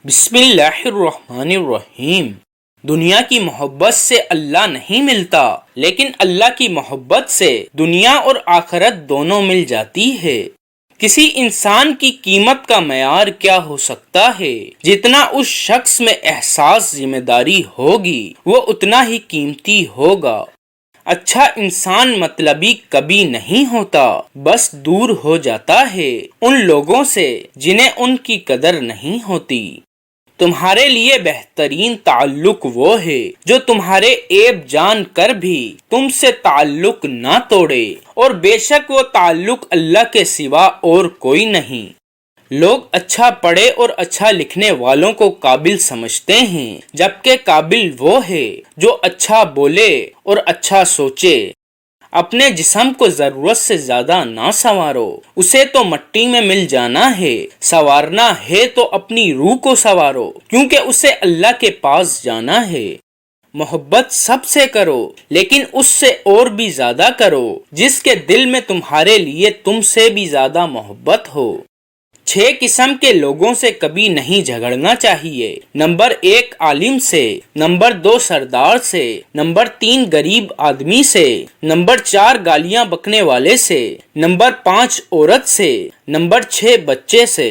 بسم اللہ الرحمن الرحیم۔ دنیا کی محبت سے اللہ نہیں ملتا، لیکن اللہ کی محبت سے دنیا اور آخرت دونوں مل جاتی ہے۔ کسی انسان کی قیمت کا معیار کیا ہو سکتا ہے؟ جتنا اس شخص میں احساس ذمہ داری ہوگی وہ اتنا ہی قیمتی ہوگا۔ اچھا انسان مطلبی کبھی نہیں ہوتا، بس دور ہو جاتا ہے ان لوگوں سے جنہیں ان کی قدر نہیں ہوتی۔ تمہارے لیے بہترین تعلق وہ ہے جو تمہارے عیب جان کر بھی تم سے تعلق نہ توڑے، اور بے شک وہ تعلق اللہ کے سوا اور کوئی نہیں۔ لوگ اچھا پڑھے اور اچھا لکھنے والوں کو قابل سمجھتے ہیں، جبکہ قابل وہ ہے جو اچھا بولے اور اچھا سوچے۔ اپنے جسم کو ضرورت سے زیادہ نہ سنوارو، اسے تو مٹی میں مل جانا ہے۔ سنوارنا ہے تو اپنی روح کو سنوارو، کیونکہ اسے اللہ کے پاس جانا ہے۔ محبت سب سے کرو، لیکن اس سے اور بھی زیادہ کرو جس کے دل میں تمہارے لیے تم سے بھی زیادہ محبت ہو۔ 6 قسم کے لوگوں سے کبھی نہیں جھگڑنا چاہیے۔ نمبر 1 عالم سے، نمبر 2 سردار سے، نمبر 3 غریب آدمی سے، نمبر 4 گالیاں بکنے والے سے، نمبر 5 عورت سے، نمبر 6 بچے سے۔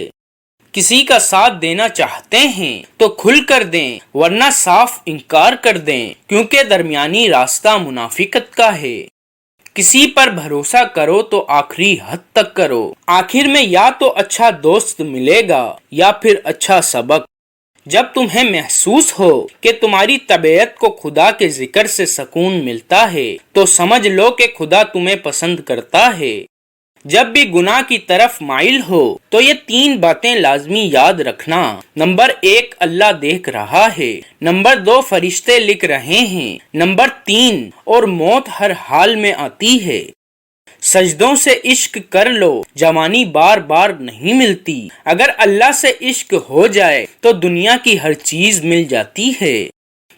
کسی کا ساتھ دینا چاہتے ہیں تو کھل کر دیں، ورنہ صاف انکار کر دیں، کیونکہ درمیانی راستہ منافقت کا ہے۔ کسی پر بھروسہ کرو تو آخری حد تک کرو، آخر میں یا تو اچھا دوست ملے گا یا پھر اچھا سبق۔ جب تمہیں محسوس ہو کہ تمہاری طبیعت کو خدا کے ذکر سے سکون ملتا ہے تو سمجھ لو کہ خدا تمہیں پسند کرتا ہے۔ جب بھی گناہ کی طرف مائل ہو تو یہ 3 باتیں لازمی یاد رکھنا۔ نمبر 1 اللہ دیکھ رہا ہے، نمبر 2 فرشتے لکھ رہے ہیں، نمبر 3 اور موت ہر حال میں آتی ہے۔ سجدوں سے عشق کر لو، جوانی بار بار نہیں ملتی۔ اگر اللہ سے عشق ہو جائے تو دنیا کی ہر چیز مل جاتی ہے۔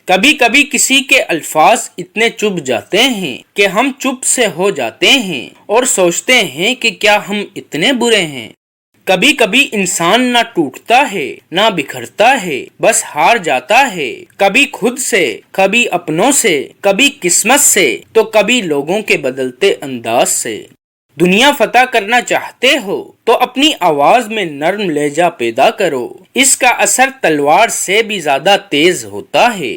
کبھی کبھی کسی کے الفاظ اتنے چبھ جاتے ہیں کہ ہم چپ سے ہو جاتے ہیں اور سوچتے ہیں کہ کیا ہم اتنے برے ہیں۔ کبھی کبھی انسان نہ ٹوٹتا ہے نہ بکھرتا ہے، بس ہار جاتا ہے، کبھی خود سے، کبھی اپنوں سے، کبھی قسمت سے تو کبھی لوگوں کے بدلتے انداز سے۔ دنیا فتح کرنا چاہتے ہو تو اپنی آواز میں نرم لہجہ پیدا کرو، اس کا اثر تلوار سے بھی زیادہ تیز ہوتا ہے۔